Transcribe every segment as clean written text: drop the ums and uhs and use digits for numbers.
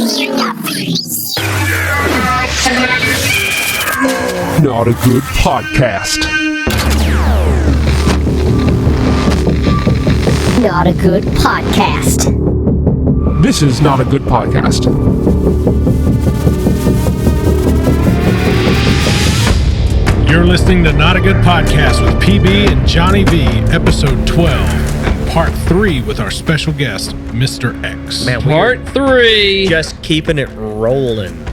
Not a good podcast. Not a good podcast. This is not a good podcast. You're listening to Not a Good Podcast with PB and Johnny V, episode 12, and part 3 with our special guest, Mr. X. Man, Part 3. just keeping it rolling.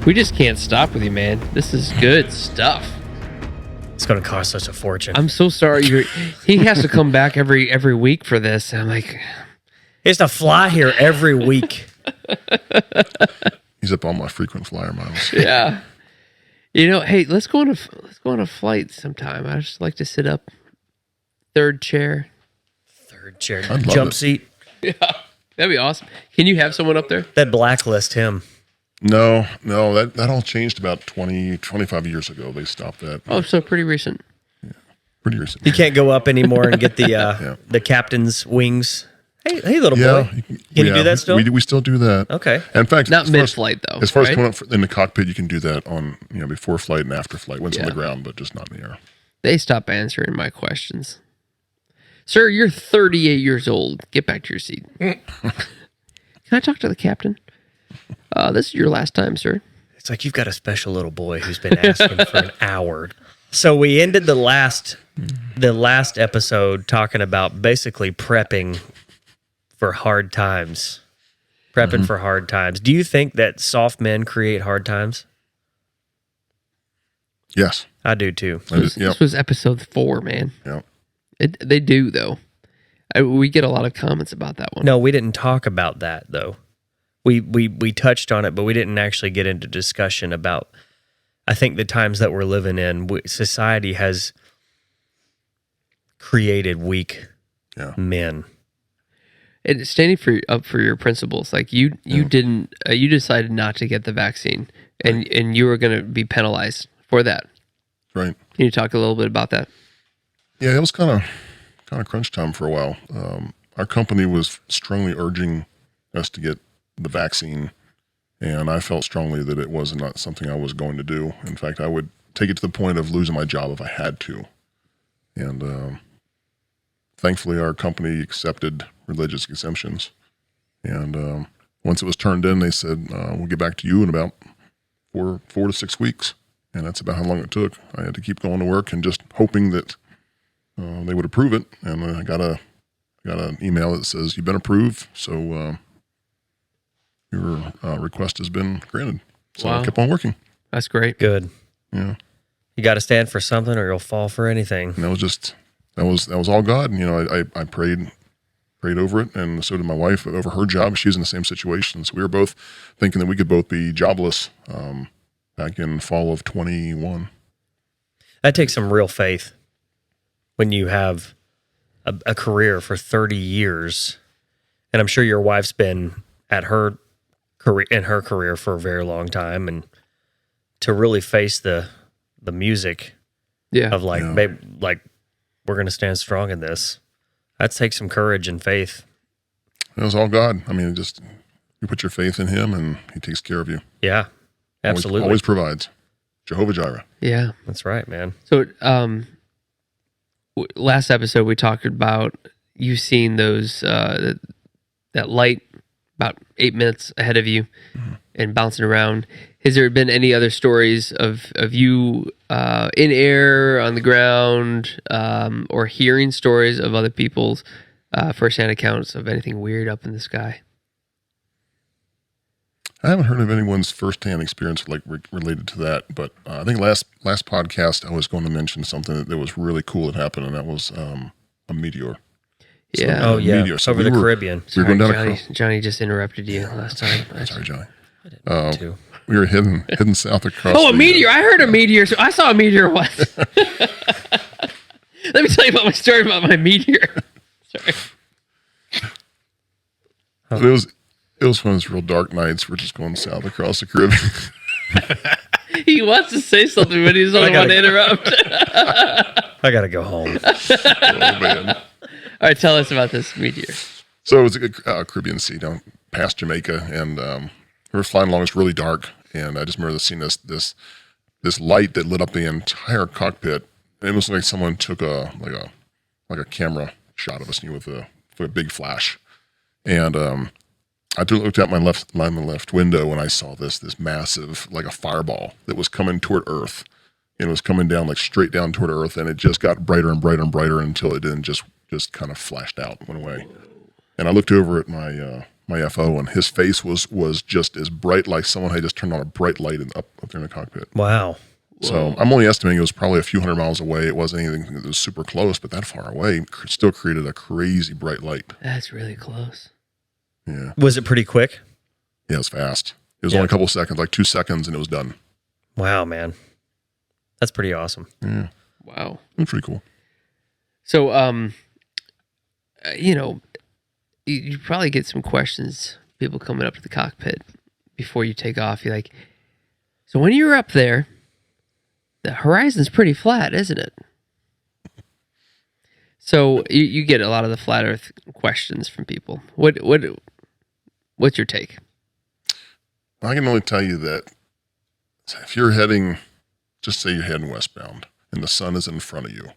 We just can't stop with you, man. This is good stuff. It's going to cost us a fortune. I'm so sorry. He has to come back every week for this. I'm like, He has to fly here every week. He's up on my frequent flyer miles. yeah. You know, hey, let's go on a flight sometime. I just like to sit up, third chair. Third chair, I'd love jump it. seat. Yeah, that'd be awesome. Can you have someone up there? That blacklist him. No, that all changed about 25 years ago. They stopped that. Oh, so pretty recent. Pretty recent. You can't go up anymore and get the the captain's wings. Hey, little boy. Can you do that still? We still do that. Okay. And in fact, Not as far as- mid-flight, though, As far as right? coming up in the cockpit, you can do that on before flight and after flight when it's on Yeah. the ground, but just not in the air. They stop answering my questions. Sir, you're 38 years old. Get back to your seat. Can I talk to the captain? This is your last time, sir. It's like you've got a special little boy who's been asking for an hour. So we ended the last episode talking about basically prepping for hard times. For hard times. Do you think that soft men create hard times? Yes. I do too. This was episode 4, man. Yeah. They do, though. We get a lot of comments about that one. No, we didn't talk about that though. We touched on it, but we didn't actually get into discussion about. I think the times that we're living in, society has created weak men. And standing up for your principles, like you didn't, you decided not to get the vaccine, and you were going to be penalized for that. Right. Can you talk a little bit about that? Yeah, it was kind of crunch time for a while. Our company was strongly urging us to get the vaccine, and I felt strongly that it was not something I was going to do. In fact, I would take it to the point of losing my job if I had to. And thankfully, our company accepted religious exemptions. And once it was turned in, they said, we'll get back to you in about four to 6 weeks. And that's about how long it took. I had to keep going to work and just hoping that they would approve it. And I got an email that says, you've been approved, so your request has been granted. So Wow. I kept on working. That's great. Good. Yeah. You got to stand for something, or you'll fall for anything. And that was all God. And, I prayed over it, and so did my wife over her job. She's in the same situation. So we were both thinking that we could both be jobless back in fall of 21. That takes some real faith when you have a career for 30 years, and I'm sure your wife's been at her career for a very long time, and to really face the music Yeah. of babe, we're going to stand strong in this. That takes some courage and faith. It was all God. I mean, just you put your faith in Him, and He takes care of you. Yeah, absolutely. Always provides. Jehovah Jireh. Yeah. That's right, man. So, last episode we talked about you seeing those that light about 8 minutes ahead of you and bouncing around. Has there been any other stories of you in air, on the ground, or hearing stories of other people's firsthand accounts of anything weird up in the sky? I haven't heard of anyone's firsthand experience related to that, but I think last podcast I was going to mention something that was really cool that happened, and that was a meteor. Yeah. Oh, yeah. Meteor. So Over the Caribbean. We were going down Johnny, Johnny just interrupted you last time. Sorry, Johnny. I didn't mean to. We were heading south across. Oh, a the, meteor! I heard a meteor. So I saw a meteor once. Let me tell you about my story about my meteor. Sorry. But it was one of those real dark nights. We're just going south across the Caribbean. He wants to say something, but he's the only one to interrupt. I got to go home. Oh, man. All right, tell us about this meteor. So it was a Caribbean Sea down past Jamaica, and we were flying along. It's really dark, and I just remember seeing this light that lit up the entire cockpit. It was like someone took a camera shot of us with a big flash. And I looked out my left window, and I saw this massive, like a fireball that was coming toward Earth. And it was coming down, like straight down toward Earth, and it just got brighter and brighter and brighter until it didn't just kind of flashed out, went away. And I looked over at my FO, and his face was just as bright, like someone had just turned on a bright light up there in the cockpit. Wow. So I'm only estimating it was probably a few hundred miles away. It wasn't anything that was super close, but that far away still created a crazy bright light. That's really close. Yeah. Was it pretty quick? Yeah, it was fast. It was only a couple seconds, like 2 seconds, and it was done. Wow, man. That's pretty awesome. Yeah. Wow. That's pretty cool. So, you probably get some questions, people coming up to the cockpit before you take off. You're like, so when you're up there, the horizon's pretty flat, isn't it? So you get a lot of the flat Earth questions from people. What's your take? I can only tell you that if you're heading, just say you're heading westbound and the sun is in front of you,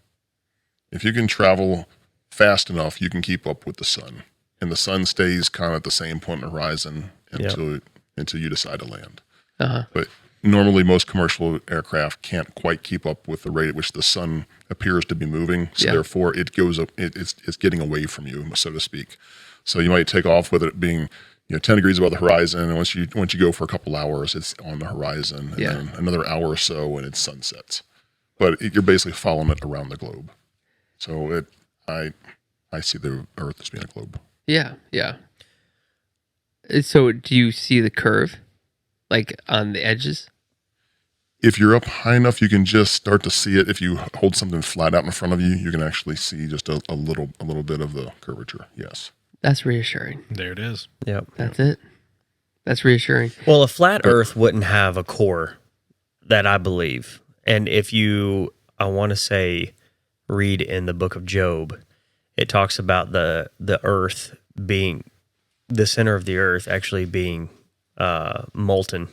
if you can travel fast enough, you can keep up with the sun. And the sun stays kind of at the same point on the horizon until you decide to land. Uh-huh. But normally most commercial aircraft can't quite keep up with the rate at which the sun appears to be moving. So therefore it goes up, it's getting away from you, so to speak. So you might take off with it being 10 degrees above the horizon, and once you go for a couple hours, it's on the horizon, and then another hour or so, and it sunsets. But you're basically following it around the globe. So I see the Earth as being a globe. Yeah, yeah. So do you see the curve, like on the edges? If you're up high enough, you can just start to see it. If you hold something flat out in front of you, you can actually see just a little bit of the curvature. Yes. That's reassuring. There it is. Yep. That's it. That's reassuring. Well, a flat Earth wouldn't have a core, that I believe. And if I want to say, read in the book of Job, it talks about the Earth being, the center of the Earth actually being molten,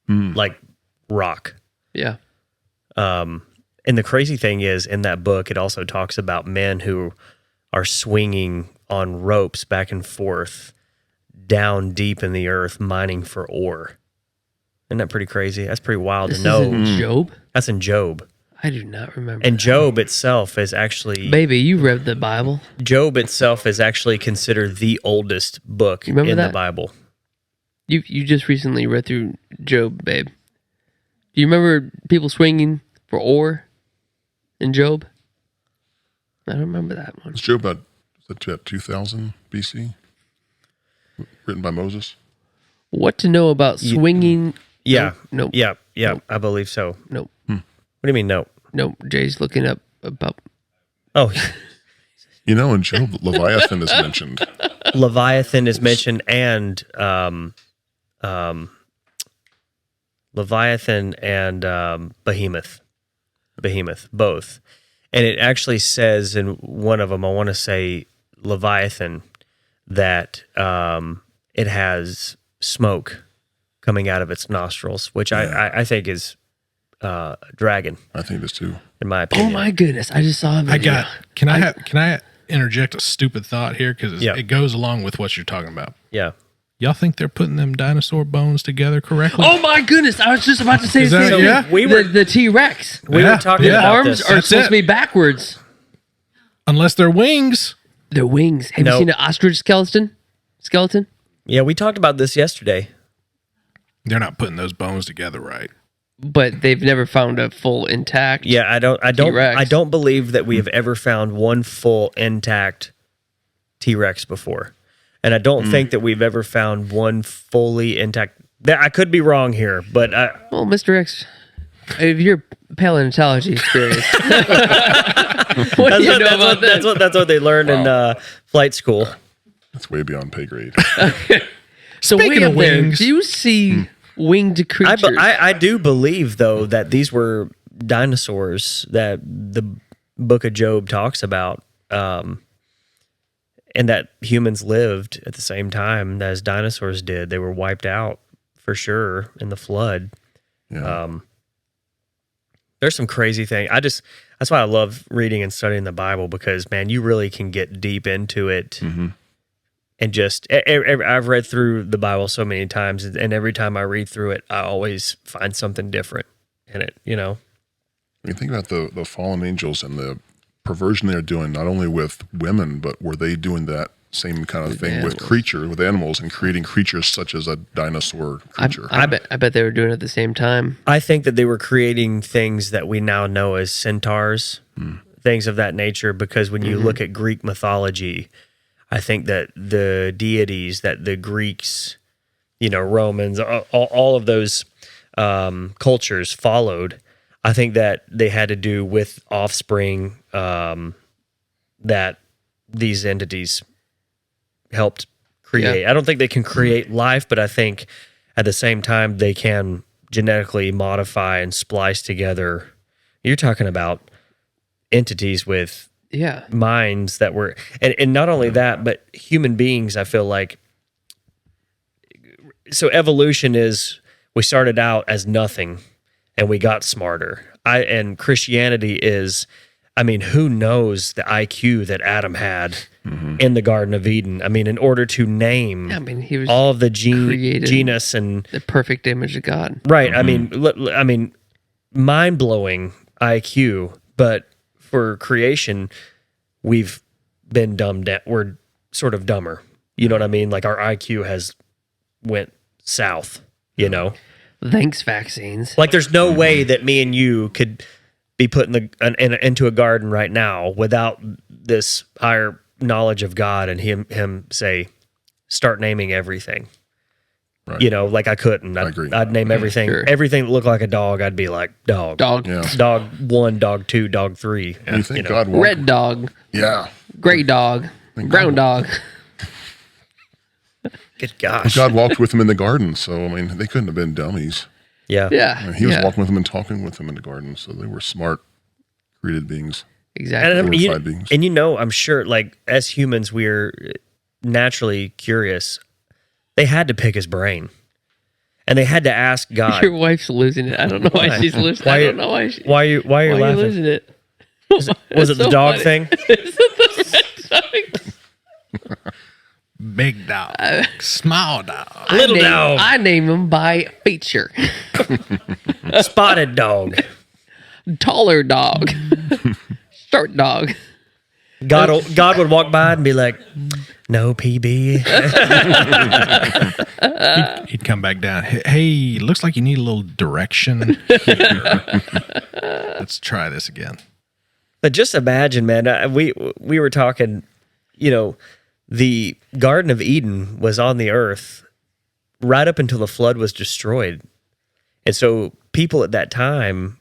like rock. Yeah. And the crazy thing is, in that book, it also talks about men who are swinging on ropes back and forth down deep in the earth, mining for ore. Isn't that pretty crazy? That's pretty wild This to know. is in Job? That's in Job. I do not remember. And that. Job itself is actually... Baby, you read the Bible. Job itself is actually considered the oldest book You remember in that? the Bible. You just recently read through Job, babe. Do you remember people swinging for ore in Job? I don't remember that one. Is Job about 2000 BC? Written by Moses? What to know about swinging? Yeah. Nope. Yeah. Nope. I believe so. Nope. What do you mean, no? Nope. Jay's looking up about. Oh, In Job, Leviathan is mentioned. Leviathan is mentioned, and Leviathan and Behemoth, both. And it actually says in one of them, I want to say Leviathan, that it has smoke coming out of its nostrils, which I think is dragon, I think this too. in my Oh opinion. my goodness! I just saw a video. Can I interject a stupid thought here because Yeah. it goes along with what you're talking about. Yeah. Y'all think they're putting them dinosaur bones together correctly? Oh my goodness! I was just about to say Is the that- same thing. yeah? We were- the T-Rex. We Yeah, were talking yeah. about Arms this. are That's supposed it. to be backwards. Unless they're wings. Their wings. Have you No. seen an ostrich skeleton? Yeah, we talked about this yesterday. They're not putting those bones together right. But they've never found a full intact. Yeah, I T-Rex. don't believe that we have ever found one full intact T-Rex before. And I don't think that we've ever found one fully intact. I could be wrong here, but Well, Mr. X, if you're paleontology experienced, what do you know about that? that's what they learned in flight school. That's way beyond pay grade. So Speaking way of up there, wings- do you see winged creatures? I do believe though that these were dinosaurs that the Book of Job talks about, and that humans lived at the same time as dinosaurs did. They were wiped out for sure in the flood. Yeah. There's some crazy thing. That's why I love reading and studying the Bible, because man, you really can get deep into it. And just, I've read through the Bible so many times, and every time I read through it, I always find something different in it, you know? When you think about the fallen angels and the perversion they're doing, not only with women, but were they doing that same kind of thing with animals, and creating creatures such as a dinosaur creature? I bet they were doing it at the same time. I think that they were creating things that we now know as centaurs, things of that nature, because when you look at Greek mythology, I think that the deities that the Greeks, Romans, all of those cultures followed, I think that they had to do with offspring that these entities helped create. Yeah. I don't think they can create life, but I think at the same time they can genetically modify and splice together. You're talking about entities with minds that were, and not only that, but human beings, I feel like. So evolution is, we started out as nothing and we got smarter. And Christianity is, who knows the IQ that Adam had in the Garden of Eden? In order to name he was all of the created genus and the perfect image of God. right. Mind-blowing IQ, but for creation, we've been dumbed down. We're sort of dumber. You know what I mean? Like our IQ has went south, Thanks, vaccines. Like there's no way that me and you could be put into a garden right now without this higher knowledge of God and him say, start naming everything. Right. Like I couldn't. I agree. I'd name everything. Sure. Everything that looked like a dog, I'd be like, dog. Yeah. Dog 1, dog 2, dog 3. And you think God walked, Red dog, yeah. gray dog, brown dog. Good gosh. God walked with them in the garden, so they couldn't have been dummies. Yeah. Yeah. He was walking with them and talking with them in the garden, so they were smart, created beings. Exactly. And, Glorified beings. I'm sure, like, as humans, we're naturally curious. They had to pick his brain. And they had to ask God. Your wife's losing it. I don't know why she's losing it. I don't know why she, Why are you why are you laughing? losing it? Was it the dog thing? Big dog, small dog. Little dog. I name them by feature. Spotted dog. Taller dog. Short dog. God would walk by and be like, no, PB. He'd come back down. Hey, looks like you need a little direction here. Let's try this again. But just imagine, man, we were talking, the Garden of Eden was on the earth right up until the flood was destroyed. And so people at that time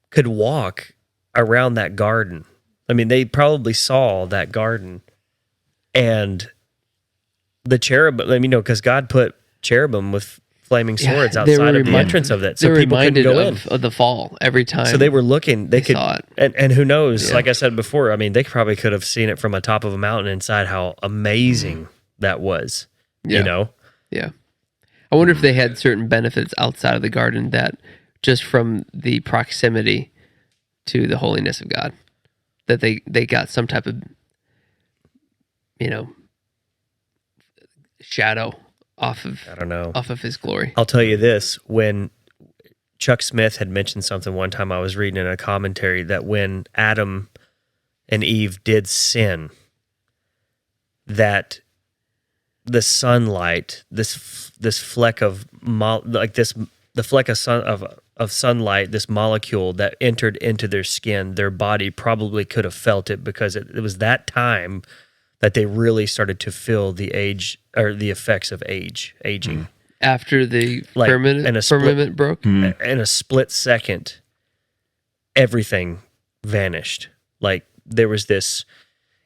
could walk around that garden. They probably saw that garden. And the cherubim, because God put cherubim with flaming swords outside of the entrance of that. So they were people couldn't reminded go in. of the fall every time. So they were looking. They could, saw it. And who knows? Like I said before, they probably could have seen it from the top of a mountain inside. How amazing that was! Yeah. Yeah. I wonder if they had certain benefits outside of the garden that just from the proximity to the holiness of God, that they got some type of shadow off of, I don't know, off of his glory. I'll tell you this: when Chuck Smith had mentioned something one time, I was reading in a commentary that when Adam and Eve did sin, that the sunlight, this fleck of the fleck of sunlight, this molecule that entered into their skin, their body probably could have felt it, because it was that time that they really started to feel the age or the effects of aging. After the Like, firmament broke? In a split second, everything vanished. Like there was this,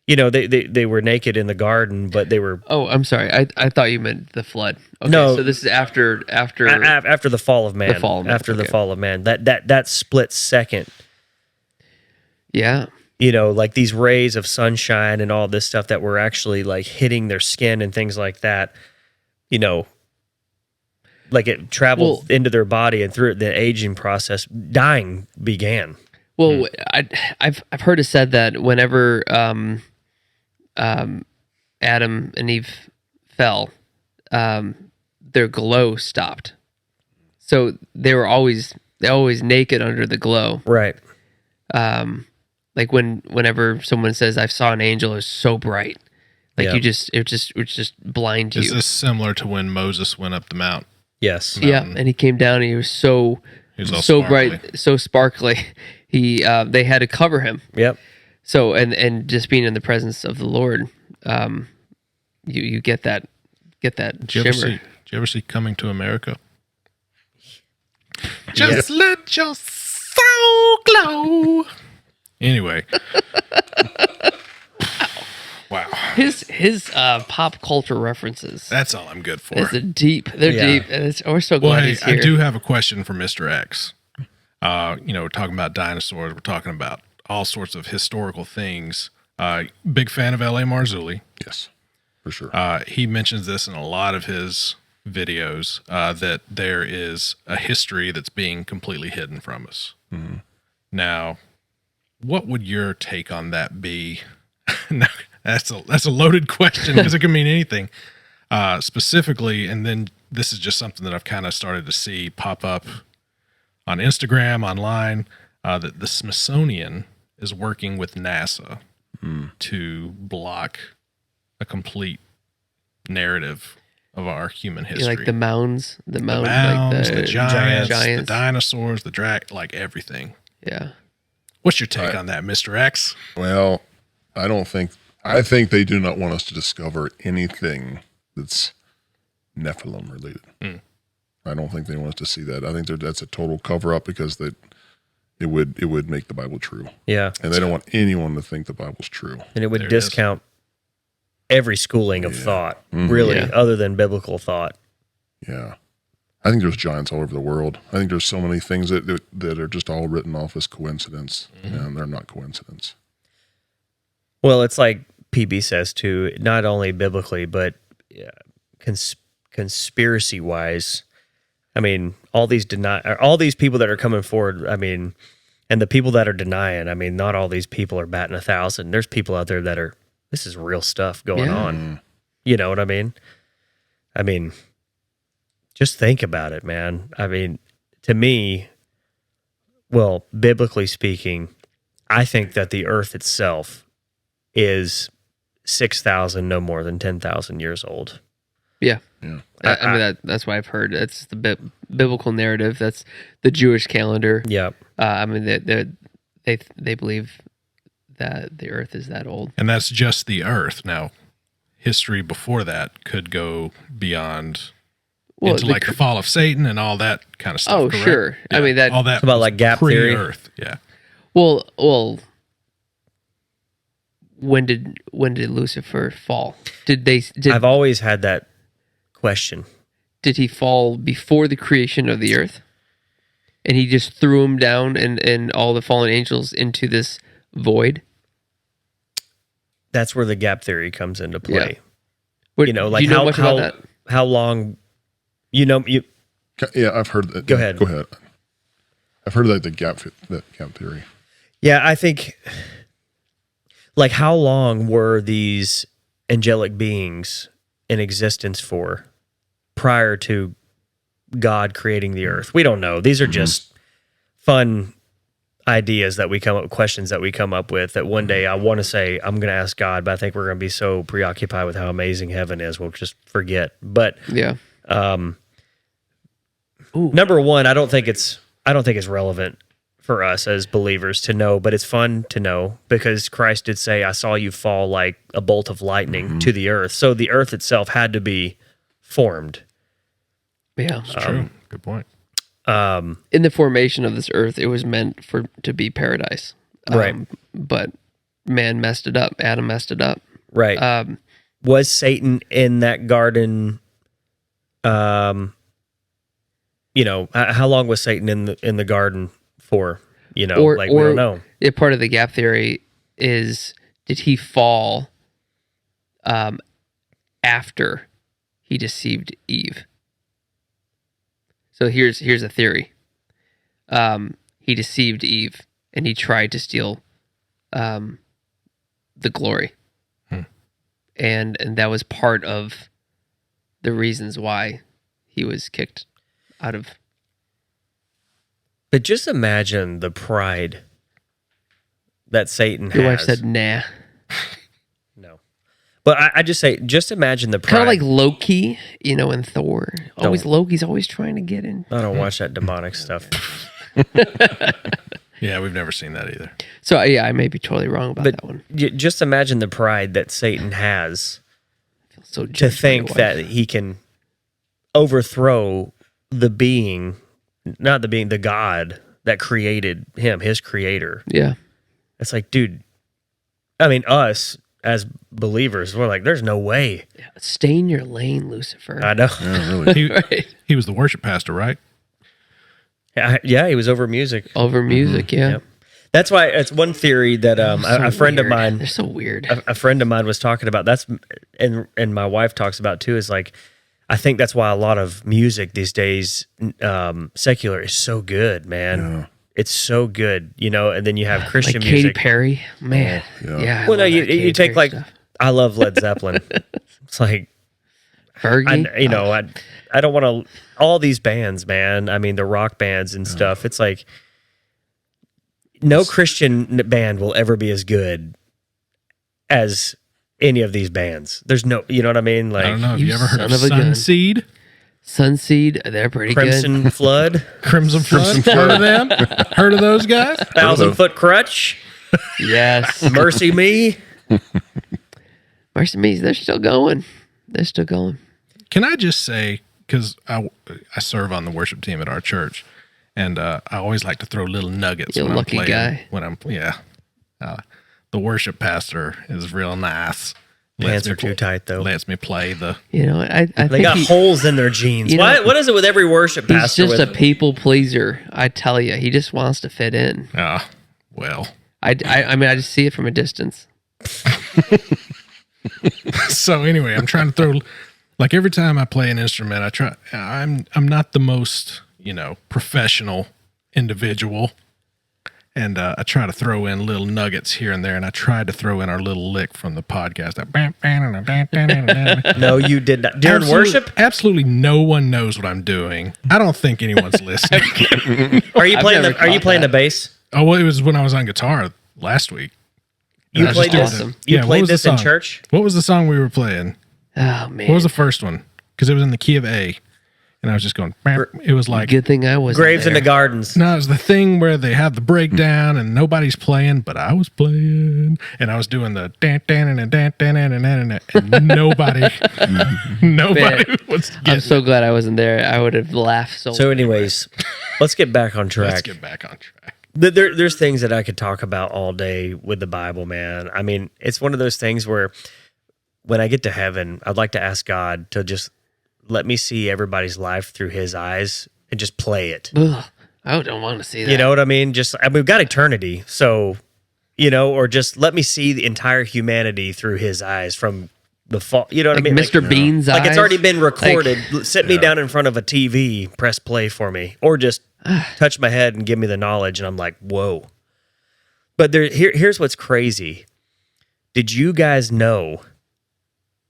they were naked in the garden, but they were Oh, I'm sorry. I thought you meant the flood. Okay, No. so this is after after the fall of man. The fall of man, After the okay. fall of man, that split second. Yeah. like these rays of sunshine and all this stuff that were actually like hitting their skin and things like that, like it traveled into their body, and through the aging process, dying began. Well, I've heard it said that whenever Adam and Eve fell, their glow stopped. So they're always naked under the glow. Right. Like whenever someone says, "I saw an angel," it's so bright, like Yeah. it just blind you. Is this similar to when Moses went up the mount? Yes. Yeah, and he came down and he was so He was all so sparkly. bright, so sparkly. They had to cover him. Yep. So and just being in the presence of the Lord, you get that Did you shimmer. ever see Coming to America? Just let your soul glow. Anyway. Wow. His pop culture references. That's all I'm good for. They're deep. They're Yeah. deep. And we're so Well, glad hey, he's here. I do have a question for Mr. X. We're talking about dinosaurs. We're talking about all sorts of historical things. Big fan of L.A. Marzulli. Yes, for sure. He mentions this in a lot of his videos, that there is a history that's being completely hidden from us. Mm-hmm. Now, what would your take on that be? Now, that's a loaded question because it can mean anything. Specifically, and then this is just something that I've kind of started to see pop up on Instagram, online, that the Smithsonian is working with NASA to block a complete narrative of our human history. like the mounds, the mounds, like the giants, the giants. dinosaurs, like everything. Yeah. What's your take on that, Mr. X? Well, I think they do not want us to discover anything that's Nephilim related. I don't think they want us to see that. I think that's a total cover up because it would make the Bible true. Yeah. And they don't want anyone to think the Bible's true. And it would There it is. discount every schooling of thought, really, Yeah. other than biblical thought. Yeah. I think there's giants all over the world. I think there's so many things that are just all written off as coincidence, and they're not coincidence. Well, it's like PB says too, not only biblically, but conspiracy wise. I mean, all these people that are coming forward, I mean, and the people that are denying, I mean, not all these people are batting 1,000. There's people out there that are, this is real stuff going Yeah. on. You know what I mean? I mean, just think about it, man. I mean, to me, well, biblically speaking, I think that the earth itself is 6,000, no more than 10,000 years old. Yeah. Yeah. I mean, that's what I've heard. That's the biblical narrative. That's the Jewish calendar. Yeah. I mean, they believe that the earth is that old. And that's just the earth. Now, history before that could go beyond into like the fall of Satan and all that kind of stuff. Oh, correct? sure. I Yeah, mean, that- all that It's about was like gap theory. pre-earth. Yeah. Well, when did Lucifer fall? I've always had that question. Did he fall before the creation of the earth? And he just threw him down and all the fallen angels into this void? That's where the gap theory comes into play. What, You know, do like you know much about that? how long, you Yeah, I've heard that. Go ahead. Go ahead. I've heard that gap theory. yeah, I think, like, how long were these angelic beings in existence for prior to God creating the earth? We don't know. These are just fun ideas that we come up, questions that we come up with that one day I want to say, I'm going to ask God, but I think we're going to be so preoccupied with how amazing heaven is, we'll just forget. But Yeah. number one, I don't think it's relevant for us as believers to know, but it's fun to know because Christ did say, I saw you fall like a bolt of lightning to the earth. So the earth itself had to be formed. Yeah. True. Good point. In the formation of this earth, it was meant to be paradise. Right. But man messed it up. Adam messed it up. Right. Was Satan in that garden? You know, how long was Satan in the garden for? You know, Or we don't know. Part of the gap theory is, did he fall after he deceived Eve? So here's a theory. He deceived Eve, and he tried to steal the glory. And that was part of the reasons why he was kicked out of. But just imagine the pride that Satan Your has. wife said, nah. No. But I just say, just imagine the pride. Kind of like Loki, in Thor. Loki's always trying to get in. I don't watch that demonic stuff. Yeah, we've never seen that either. So, yeah, I may be totally wrong about that one. Just imagine the pride that Satan has So to think that he can overthrow the God that created him, his creator. Yeah. It's like, dude, I mean, us as believers, we're like, there's no way. Stay in your lane, Lucifer. I know. Yeah, really. Right. He was the worship pastor, right? Yeah, he was over music. Over music, yeah. Yep. That's why it's one theory that a friend of mine, They're so weird. a friend of mine was talking about. And my wife talks about too. Is like, I think that's why a lot of music these days, secular, is so good, man. Yeah. It's so good, And then you have Christian like Katy music. Perry, man. Yeah. Yeah. I Well, no, love you that Katy take Perry like, stuff. I love Led Zeppelin. It's like, Fergie. I don't want to. All these bands, man. I mean, the rock bands and stuff. It's like no Christian band will ever be as good as any of these bands. There's no, you know what I mean? I Like don't know. Have You you ever heard of son of a gun. Sunseed? Sunseed, they're pretty good. Crimson Flood, Crimson Flood? Heard of them? Heard of those guys? 1,000-Foot Crutch, Yes. Mercy Me. Mercy me, they're still going. They're still going. Can I just say, because I serve on the worship team at our church, and I always like to throw little nuggets You when lucky I'm playing. guy. The worship pastor is real nice. Pants are too tight though. Lets me play the. You know, I They think got holes in their jeans. You know- What is it with every worship he's pastor? just a with, people pleaser. I tell you, he just wants to fit in. Well. I mean, I just see it from a distance. So anyway, I'm trying to throw. Like every time I play an instrument, I try. I'm not the most professional individual, and I try to throw in little nuggets here and there. And I tried to throw in our little lick from the podcast. no, you did not during worship. Absolutely, no one knows what I'm doing. I don't think anyone's listening. Are you I've playing? never Are you caught playing that. the bass? Oh, well, it was when I was on guitar last week. You I was played just this. doing it. You Yeah, what played was the this in song? church. What was the song we were playing? Oh man, What was the first one? Because it was in the key of A, and I was just going. It was like good thing I was Graves in the there. Gardens. no, it was the thing where they have the breakdown and nobody's playing, but I was playing, and I was doing the dan dan and dan dan and nobody was I'm getting. so glad I wasn't there. I would have laughed so. So, anyways, let's get back on track. Let's get back on track. There's things that I could talk about all day with the Bible, man. I mean, it's one of those things where when I get to heaven, I'd like to ask God to just let me see everybody's life through his eyes and just play it. Ugh, I don't want to see that. You know what I mean? We've got eternity. So, or just let me see the entire humanity through his eyes from the fall. You know what like I mean? Mr. Bean's eyes. Like it's already been recorded. Like, Sit me down in front of a TV, press play for me, or just touch my head and give me the knowledge. And I'm like, whoa. But here's what's crazy. Did you guys know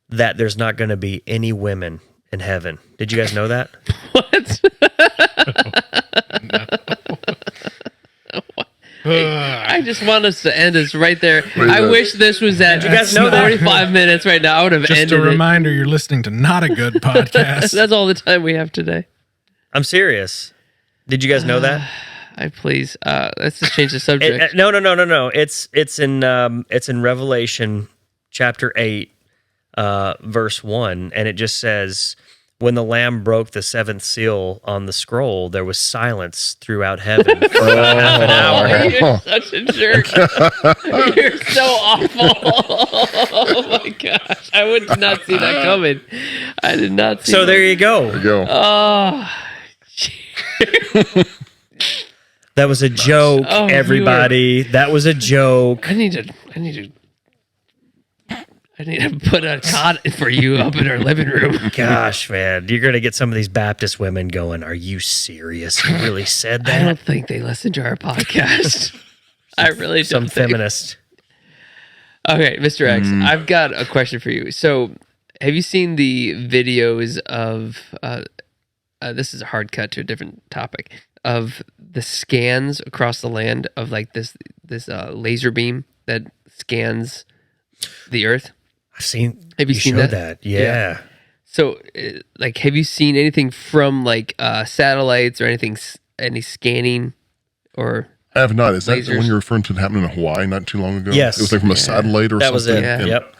that there's not going to be any women in heaven? Did you guys know that? I just want us to end this right there. I wish this was at you guys know that? 45 minutes right now. I would have Just ended a reminder, you're listening to Not a Good it. Podcast. That's all the time we have today. I'm serious. Did you guys know that? Please, let's just change the subject. No. It's in Revelation chapter 8, verse 1, and it just says, when the Lamb broke the seventh seal on the scroll, there was silence throughout heaven for about half an hour. You're such a jerk. You're so awful. Oh my gosh. I would not see that coming. I did not see So that. there you go. There you go. Oh. That was a joke, Oh, you everybody. That was a joke. I need to put a cot for you up in our living room. Gosh, man, you're gonna get some of these Baptist women going. Are you serious? You really said I that? don't think they listen to our podcast. I really Some don't think. feminist. Okay, Mr. X, I've got a question for you. So, have you seen the videos of? This is a hard cut to a different topic of the scans across the land of like this laser beam that scans the Earth. I've seen. Have you seen showed that? Yeah. So, like, have you seen anything from like satellites or anything, any scanning or? I have not. Is that the Lasers. one you're referring to that happened in Hawaii not too long ago? Yes. It was like from a satellite or That was something. it. Yeah. Yep.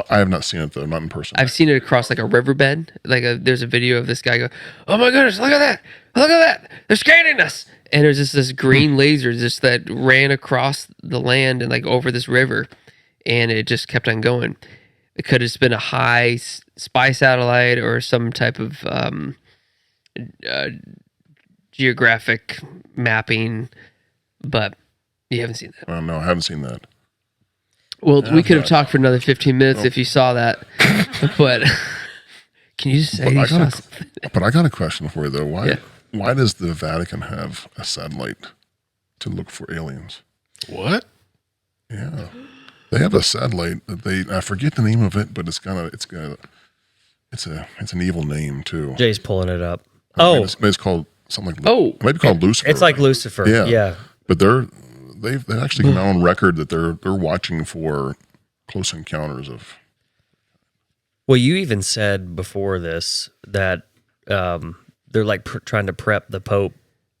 I have not seen it though, not in person. I've seen it across like a riverbed. Like there's a video of this guy go, "Oh my goodness, look at that! Look at that! They're scanning us!" And there's just this green laser just that ran across the land and like over this river, and it just kept on going. It could have been a high spy satellite or some type of geographic mapping, but you haven't seen that. No, I haven't seen that. Well, we could have talked for another 15 minutes if you saw that, but can you just say you saw something? But I got a question for you though. Why? Yeah. Why does the Vatican have a satellite to look for aliens? What? Yeah, they have a satellite that I forget the name of it, but it's an evil name too. Jay's pulling it up. I mean, Oh, it's called something like Oh. maybe called Lucifer. it's like Lucifer. Yeah. Yeah. But they've actually come out on record that they're watching for close encounters of. Well, you even said before this that they're like trying to prep the Pope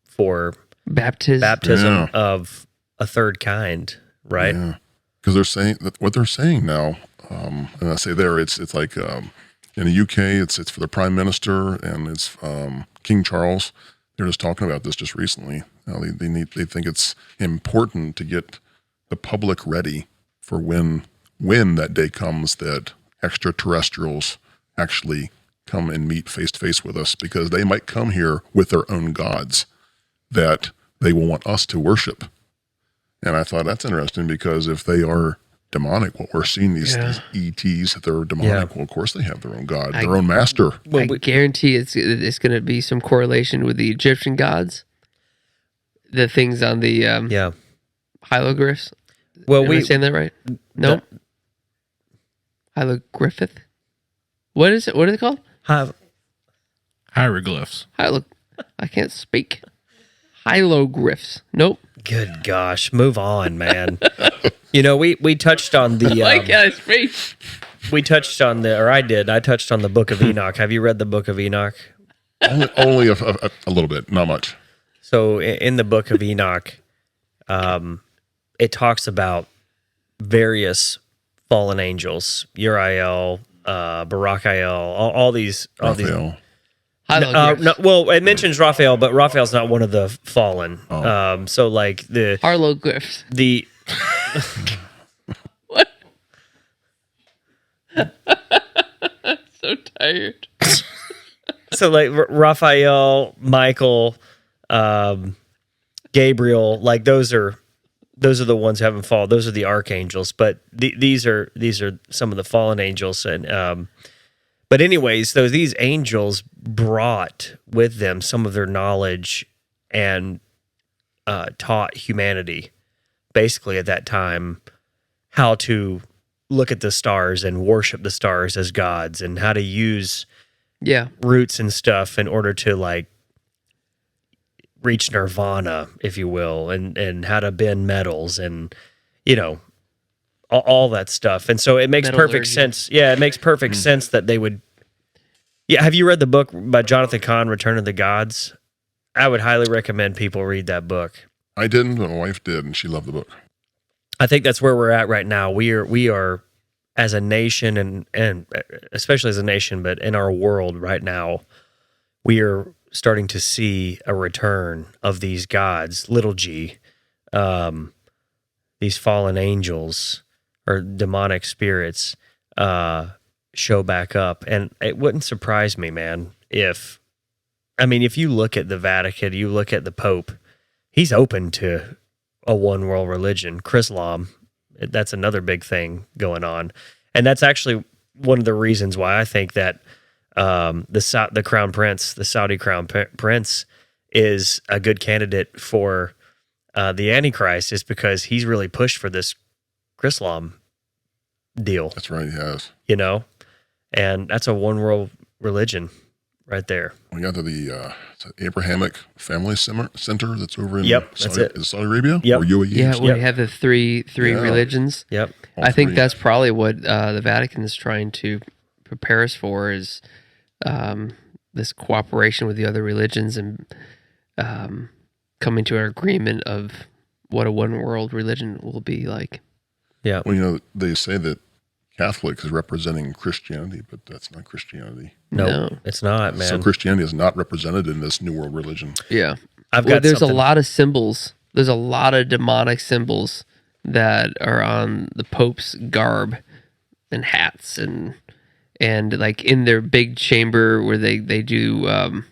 for Baptism. Yeah. of a third kind, right? Yeah, because they're saying that what they're saying now, and I say there, it's like in the UK, it's for the Prime Minister and it's King Charles. They're just talking about this just recently. Now they think it's important to get the public ready for when that day comes that extraterrestrials actually come and meet face to face with us, because they might come here with their own gods that they will want us to worship. And I thought that's interesting, because if they are demonic, what we're seeing these ETs that they're demonic, well, of course they have their own god, their own master. Well, I guarantee it's going to be some correlation with the Egyptian gods. The things on the yeah. hieroglyphs. Well, Am I saying that right? No. Hieroglyphic. What is it? What are they called? Hieroglyphs. I can't speak. Hieroglyphs. Nope. Good gosh, move on, man. You know, we touched on the Why can't I speak? we touched on I touched on the Book of Enoch. Have you read the Book of Enoch? Only a little bit, not much. So in the Book of Enoch, it talks about various fallen angels, Uriel, Barachiel, all these. Raphael. Hieroglyphs. No, well, it mentions Raphael, but Raphael's not one of the fallen. So like Hieroglyphs. the What? So tired. so like Raphael, Michael, Gabriel, like those are the ones who haven't fallen. Those are the archangels, but these are some of the fallen angels. And but anyways, these angels brought with them some of their knowledge and taught humanity, basically at that time, how to look at the stars and worship the stars as gods, and how to use roots and stuff in order to like reach nirvana, if you will, and how to bend metals, and all that stuff. And so it makes perfect sense. Yeah, it makes perfect sense that they would. Yeah, have you read the book by Jonathan Cahn, Return of the Gods? I would highly recommend people read that book. I didn't, but my wife did, and she loved the book. I think that's where we're at right now. We are as a nation, and especially as a nation, but in our world right now, we are starting to see a return of these gods, little g, these fallen angels or demonic spirits show back up. And it wouldn't surprise me, man, if you look at the Vatican, you look at the Pope, he's open to a one world religion. Chrislam, that's another big thing going on, and that's actually one of the reasons why I think that the crown prince, the Saudi crown prince, is a good candidate for the Antichrist, is because he's really pushed for this Chrislam deal. That's right, he has. You know, and that's a one world religion right there. We got to the Abrahamic Family Center that's over in Yep, that's Saudi, it. is Saudi Arabia Yep. or UAE. Yeah, or we Yep. have the three Yeah. religions. Yep. all I think three. that's probably what the Vatican is trying to prepare us for, is this cooperation with the other religions and coming to an agreement of what a one world religion will be like. Yeah. Well, they say that Catholic is representing Christianity, but that's not Christianity. No, it's not, man. So Christianity is not represented in this New World religion. Yeah. I've Well, got there's something. a lot of symbols. There's a lot of demonic symbols that are on the Pope's garb and hats and like in their big chamber where they do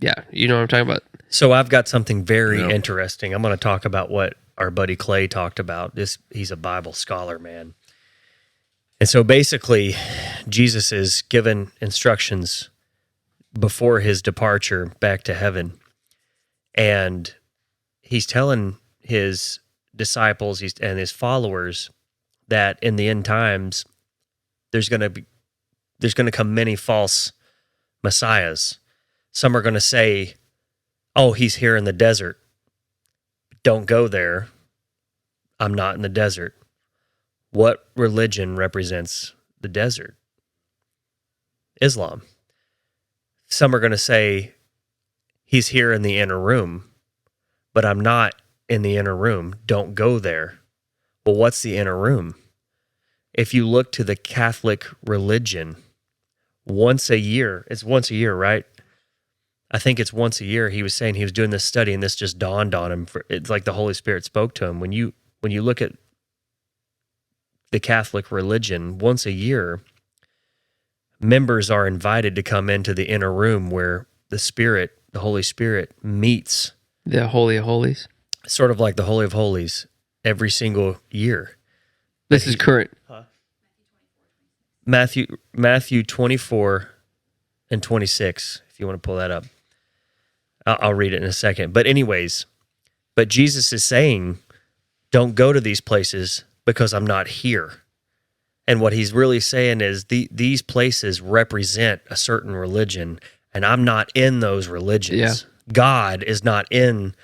yeah, you know what I'm talking about. So I've got something very Yeah. interesting. I'm going to talk about what our buddy Clay talked about. He's a Bible scholar, man. And so basically, Jesus is given instructions before his departure back to heaven. And he's telling his disciples and his followers that in the end times, there's going to come many false messiahs. Some are going to say, "Oh, he's here in the desert. Don't go there. I'm not in the desert." What religion represents the desert? Islam. Some are going to say, "He's here in the inner room, but I'm not in the inner room. Don't go there." Well, what's the inner room? If you look to the Catholic religion, once a year, right? I think it's once a year. He was saying he was doing this study, and this just dawned on him. It's like the Holy Spirit spoke to him. When you look at the Catholic religion, once a year, members are invited to come into the inner room where the Holy Spirit meets, The Holy of Holies. sort of like the Holy of Holies, every single year. This is current. Matthew 24 and 26, if you want to pull that up. I'll read it in a second. But anyways, Jesus is saying, don't go to these places because I'm not here. And what he's really saying is these places represent a certain religion, and I'm not in those religions. Yeah. God is not in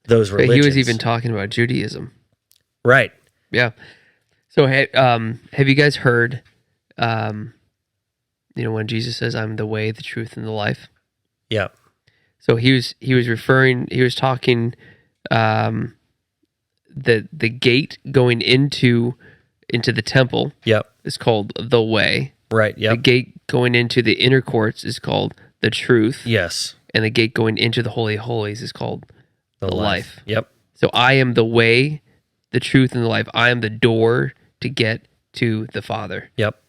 those But religions. he was even talking about Judaism. Right. Yeah. So have you guys heard when Jesus says, "I'm the way, the truth, and the life"? Yeah. So he was talking the gate going into the temple Yep. is called the way. Right. The Yep. gate going into the inner courts is called the truth. Yes. And the gate going into the Holy of Holies is called the life. Yep. So I am the way, the truth, and the life. I am the door to get to the Father. Yep.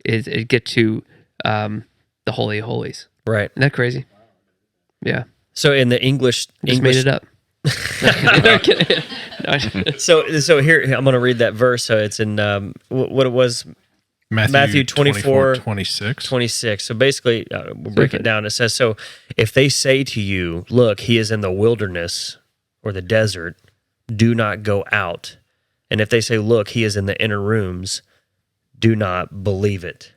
Is get to the Holy of Holies. Right. Isn't that crazy? Yeah. So in the English, Just made it up. No, kidding. No, So here I'm going to read that verse. So it's in what it was, Matthew 24, 26. 26. So basically, we'll break it down. It says, "So if they say to you, 'Look, he is in the wilderness or the desert,' do not go out. And if they say, 'Look, he is in the inner rooms,' do not believe it."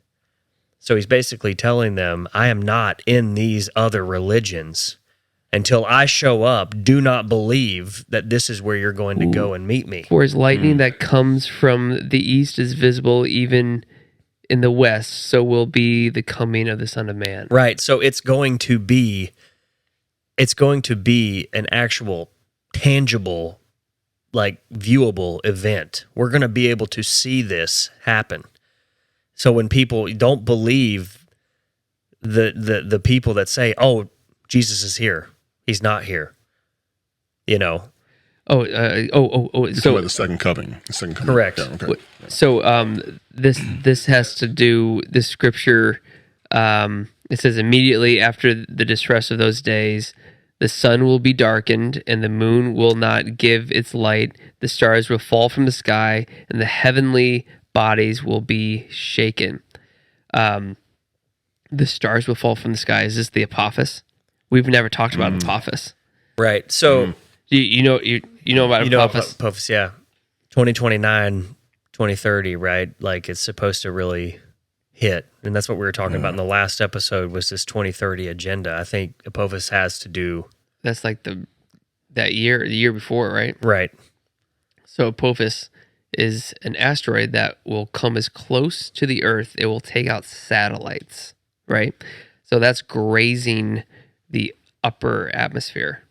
So he's basically telling them, I am not in these other religions. Until I show up, do not believe that this is where you're going to go and meet me. For as lightning that comes from the east is visible even in the west, so will be the coming of the Son of Man. Right. So it's going to be an actual tangible, like viewable event. We're going to be able to see this happen. So when people don't believe the people that say, "Oh, Jesus is here," he's not here. You know. So So the second coming. The second coming. Correct. Yeah, okay. So this has to do this scripture. It says immediately after the distress of those days, The sun will be darkened, and the moon will not give its light. The stars will fall from the sky, and the heavenly bodies will be shaken. The stars will fall from the sky. Is this the Apophis? We've never talked about Apophis. Right. So You know about Apophis? Apophis, yeah. 2029, 2030, right? Like it's supposed to really hit. And that's what we were talking about in the last episode was this 2030 agenda. I think Apophis has to do. That's like the year before, right? Right. So Apophis is an asteroid that will come as close to the Earth. It will take out satellites, right? So that's grazing the upper atmosphere.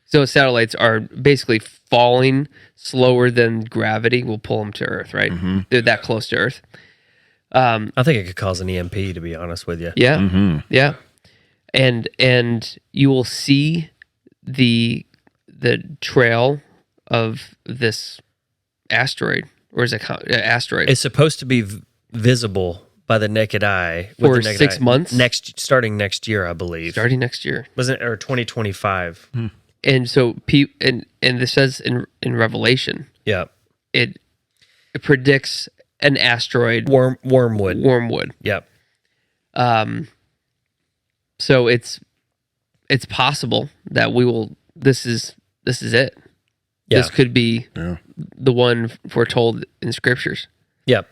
So satellites are basically falling slower than gravity will pull them to Earth, right? They're that close to Earth. I think it could cause an EMP, to be honest with you. Yeah, yeah, and you will see the trail of this asteroid, or is it asteroid? It's supposed to be visible by the naked eye For the naked 6 eye. months? Starting next year, I believe. Starting next year. Wasn't it, or 2025? And so, and this says in Revelation, Yeah. it predicts an asteroid, Wormwood. Wormwood. Yep. So it's possible that we will. This is it. Yeah. This could be Yeah. the one foretold in scriptures. Yep.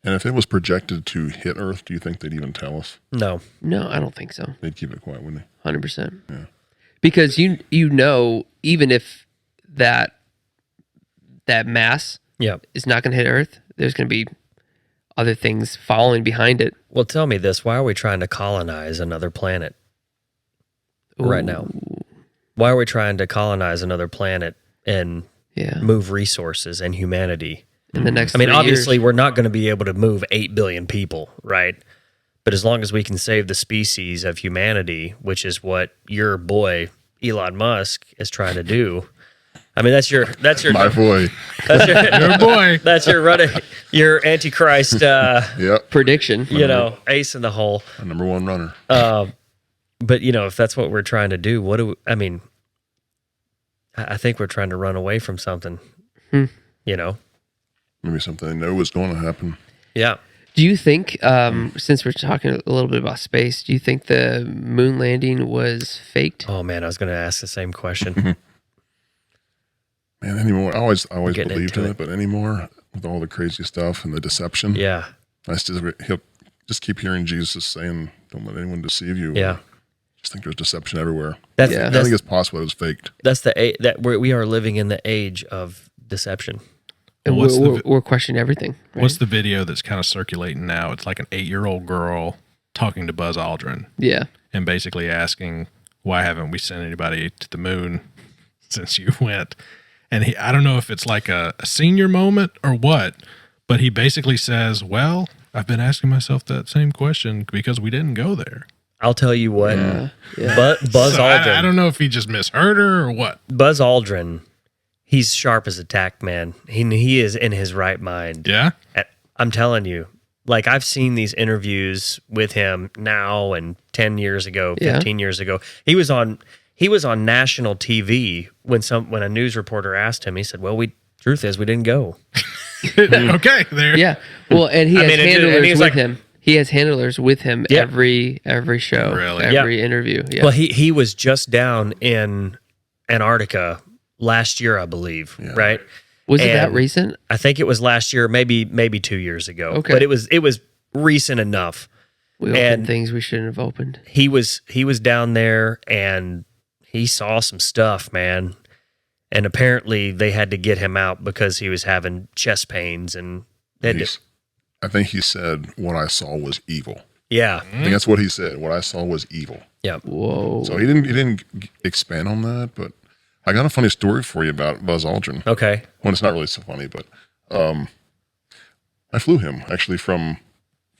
And if it was projected to hit Earth, do you think they'd even tell us? No. No, I don't think so. They'd keep it quiet, wouldn't they? 100%. Yeah. Because you know, even if that mass Yep. is not going to hit Earth, there's going to be other things following behind it. Well, tell me this. Why are we trying to colonize another planet right now? Why are we trying to colonize another planet and Yeah. move resources and humanity? In the next, I mean, 3 obviously, years, we're not going to be able to move 8 billion people, right? But as long as we can save the species of humanity, which is what your boy Elon Musk is trying to do. I mean, that's your My boy. that's your Good boy. that's your Antichrist, Yep. prediction. ace in the hole. Our number one runner. But if that's what we're trying to do, I think we're trying to run away from something. Maybe something they know is going to happen. Yeah. Do you think, since we're talking a little bit about space, do you think the moon landing was faked? Oh man, I was going to ask the same question. Man, anymore. I always Getting believed into in it. it, but anymore with all the crazy stuff and the deception. Yeah. I still he'll just keep hearing Jesus saying, "Don't let anyone deceive you." Yeah. Just think there's deception everywhere. That's Yeah. I that's, think it's possible it was faked. that's the that we are living in the age of deception. And What's we're questioning everything. Right? What's the video that's kind of circulating now? It's like an 8-year-old girl talking to Buzz Aldrin Yeah. and basically asking, why haven't we sent anybody to the moon since you went? And I don't know if it's like a senior moment or what, but he basically says, well, I've been asking myself that same question because we didn't go there. I'll tell you what. Yeah. Buzz So Aldrin. I don't know if he just misheard her or what. Buzz Aldrin. He's sharp as a tack, man. He is in his right mind. Yeah. I'm telling you. Like I've seen these interviews with him now and 10 years ago, 15 years ago. He was on national TV when a news reporter asked him. He said, "Well, truth is we didn't go." Okay. There. Yeah. Well, and he I has mean, and handlers he's with like- him. He has handlers with him Yeah. every show, Really? every interview. Yeah. Well, he was just down in Antarctica last year, I believe, right? Was it that and recent? I think it was last year, maybe 2 years ago. Okay. But it was recent enough. We opened and- things we shouldn't have opened. He was down there and he saw some stuff, man. And apparently they had to get him out because he was having chest pains and I think he said, "What I saw was evil." yeah. I think that's what he said. What I saw was evil. Yeah. Whoa. So he didn't expand on that, but I got a funny story for you about Buzz Aldrin. Okay. Well, it's not really so funny, but I flew him actually from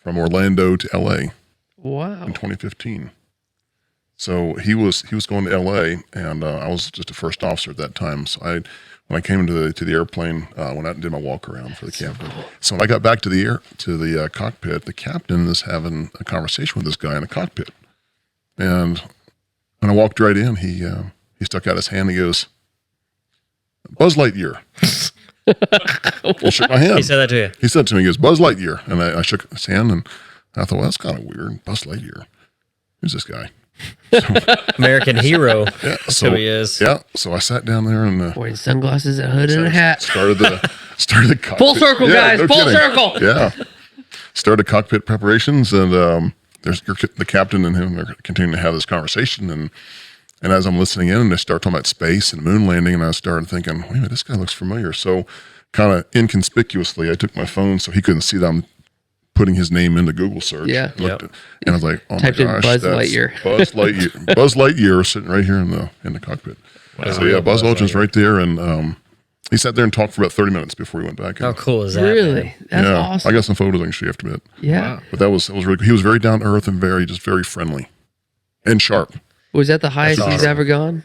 Orlando to LA Wow. in 2015. So he was going to LA, and I was just a first officer at that time. So when I came into the airplane, went out and did my walk around for the captain. So when I got back to the cockpit, the captain is having a conversation with this guy in the cockpit, and when I walked right in, he stuck out his hand. He goes, Buzz Lightyear. He shook my hand. He said that to you. He said to me, he goes, Buzz Lightyear. And I shook his hand, and I thought, well, that's kind of weird. Buzz Lightyear. Who's this guy? American hero. Yeah, That's who he is. Yeah, so I sat down there and Wearing sunglasses, a hood, and a hat. started the cockpit. Full circle, Yeah, guys. no Full kidding. circle. Yeah, started cockpit preparations, and the captain and him are continuing to have this conversation, and as I'm listening in, and they start talking about space and moon landing, and I started thinking, wait a minute, this guy looks familiar. So, kind of inconspicuously, I took my phone so he couldn't see that I'm putting his name into Google search. Yeah. and I was like, oh Typed my in gosh, Buzz that's Lightyear. Buzz Lightyear, Buzz Lightyear sitting right here in the cockpit. So yeah, Buzz Aldrin's right there, and he sat there and talked for about 30 minutes before he went back. How cool is that? man? Really? That's yeah, awesome. I got some photos I can show you after a bit. Yeah. But that was really cool. He was very down to earth and very friendly and sharp. Was that the highest he's awesome. ever gone?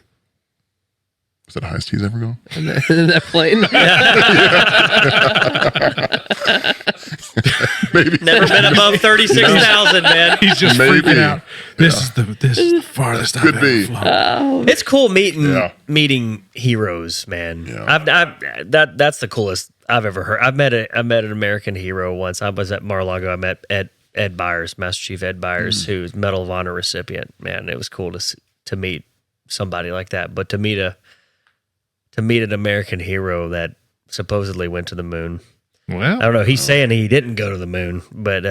Was that the highest he's ever gone? In that plane? Maybe. Never been above 36,000, man. He's just Maybe. freaking out. This is the farthest I've Could ever be. flown. It's cool meeting Yeah. meeting heroes, man. Yeah. That's the coolest I've ever heard. I met an American hero once. I was at Mar-a-Lago. I met Ed Byers, Master Chief Ed Byers, who's Medal of Honor recipient. Man, it was cool to meet somebody like that. But to meet an American hero that supposedly went to the moon. Well, I don't know. He's saying he didn't go to the moon, but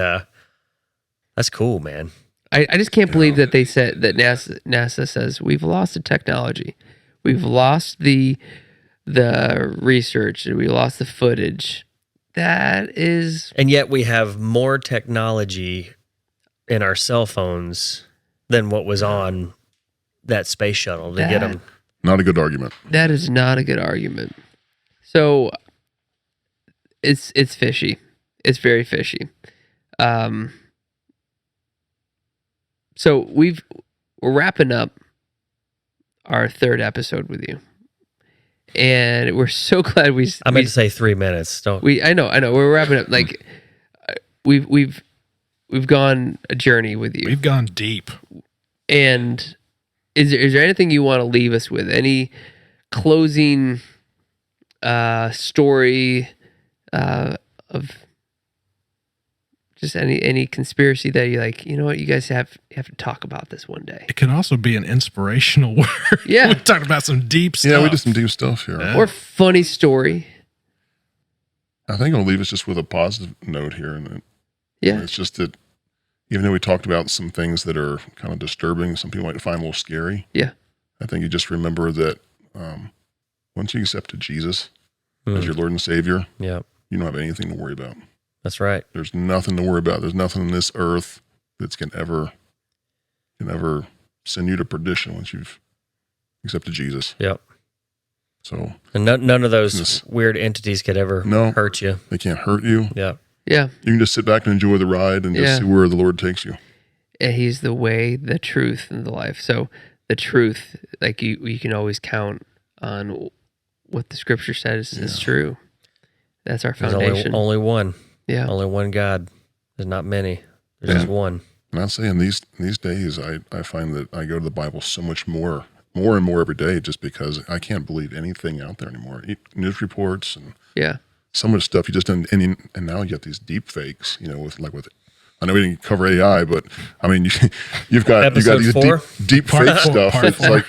that's cool, man. I just can't believe that they said that NASA says we've lost the technology, we've lost the research, and we lost the footage. That is, And yet we have more technology in our cell phones than what was on that space shuttle to get them. Not a good argument. that is not a good argument. So it's fishy. It's very fishy. So we're wrapping up our third episode with you, and we're so glad I meant to say 3 minutes. Don't. I know. We're wrapping up. Like we've gone a journey with you. we've gone deep. And is there anything you want to leave us with? Any closing story of just any conspiracy that you like? You know what? You guys have to talk about this one day. It can also be an inspirational word. Yeah. we talked about some deep stuff. Yeah, we did some deep stuff here. Yeah. Or funny story. I think I'll leave us just with a positive note here, and Yeah. it's just that even though we talked about some things that are kind of disturbing, some people might find a little scary. Yeah. I think you just remember that once you accepted Jesus as your Lord and Savior, Yeah, you don't have anything to worry about. that's right. There's nothing to worry about. There's nothing on this earth that can ever send you to perdition once you've accepted Jesus. Yep. So And none of those Goodness. weird entities could ever No. hurt you. they can't hurt you. Yeah. Yeah. You can just sit back and enjoy the ride and Yeah. just see where the Lord takes you. And he's the way, the truth, and the life. So the truth, like you can always count on what the scripture says is true. That's our There's foundation. only one. Yeah. Only one God. There's not many. There's just one. And I'd say in these days, I find that I go to the Bible so much more and more every day, just because I can't believe anything out there anymore. News reports and Yeah. so much stuff you just done, and now you got these deep fakes. With I know we didn't cover AI, but I mean you've got Episode these 4? deep Part fake 4, stuff. part It's 4. like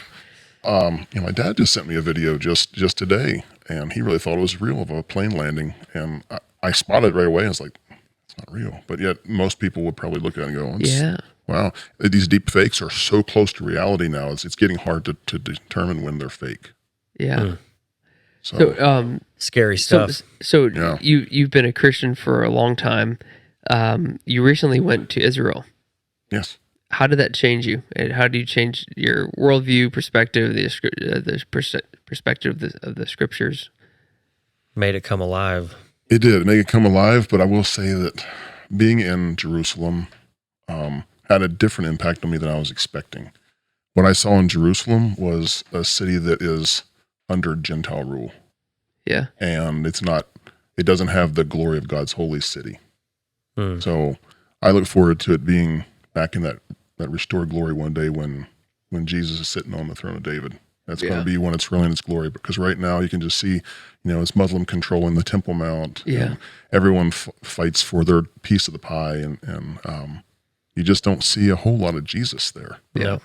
my dad just sent me a video just today, and he really thought it was real of a plane landing, and I spotted it right away. I was like, it's not real, but yet most people would probably look at it and go, Yeah. wow, these deep fakes are so close to reality now. It's getting hard to determine when they're fake. Yeah. So, So, Scary so, stuff. so Yeah. you've been a Christian for a long time. You recently went to Israel. yes, How did that change you? And how do you change your worldview, perspective, perspective of the scriptures? Made it come alive. it did make it come alive. But I will say that being in Jerusalem had a different impact on me than I was expecting. What I saw in Jerusalem was a city that is under Gentile rule, Yeah. and it doesn't have the glory of God's holy city. Hmm. So I look forward to it being back in that restored glory one day when when Jesus is sitting on the throne of David. That's Yeah. going to be when it's really in its glory, because right now you can just see, it's Muslim controlling the Temple Mount. Yeah. And everyone fights for their piece of the pie, and you just don't see a whole lot of Jesus there. Yeah.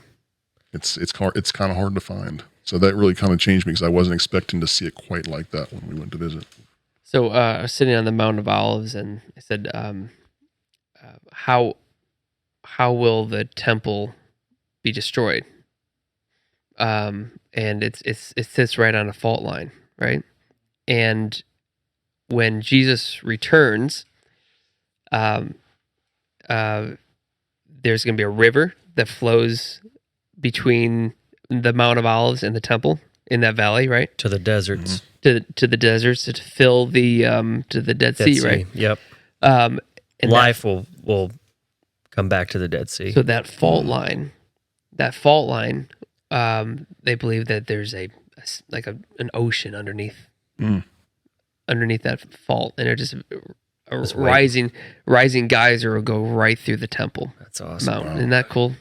It's kind of hard to find. So that really kind of changed me, because I wasn't expecting to see it quite like that when we went to visit. So I was sitting on the Mount of Olives, and I said, "How will the temple be destroyed?" And it sits right on a fault line, right? And when Jesus returns, there's going to be a river that flows between the Mount of Olives and the temple in that valley, right? To the deserts. To the deserts to fill the to the Dead Sea, right? Yep. And Life will come back to the Dead Sea. so that fault line, they believe that there's an ocean underneath that fault, and it just a rising geyser will go right through the temple That's awesome. mountain. Isn't that cool?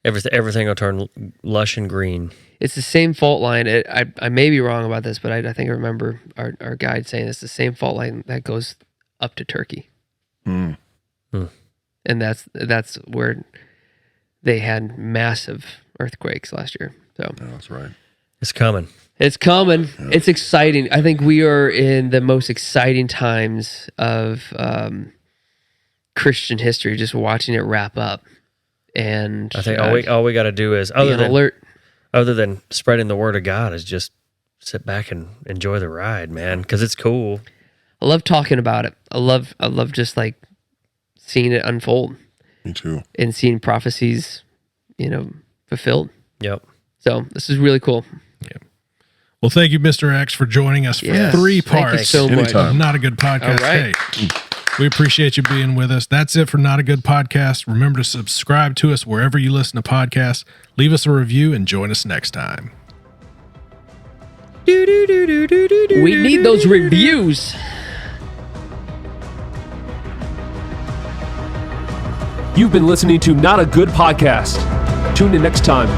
Everything will turn lush and green. It's the same fault line. I may be wrong about this, but I think I remember our guide saying it's the same fault line that goes up to Turkey. Mm. And that's where they had massive earthquakes last year. So Yeah, that's right. It's coming. it's coming. It's exciting. I think we are in the most exciting times of Christian history, just watching it wrap up. And I think all we got to do is, be on alert. other than spreading the word of God, is just sit back and enjoy the ride, man, because it's cool. I love talking about it. I love just like seeing it unfold Me too. and seeing prophecies, fulfilled. Yep. So this is really cool. Well, thank you, Mr. X, for joining us for Yes. 3 Thank you parts. so much. Anytime. Not a Good Podcast. All right. Hey, we appreciate you being with us. That's it for Not a Good Podcast. Remember to subscribe to us wherever you listen to podcasts. Leave us a review and join us next time. We need those reviews. You've been listening to Not a Good Podcast. Tune in next time.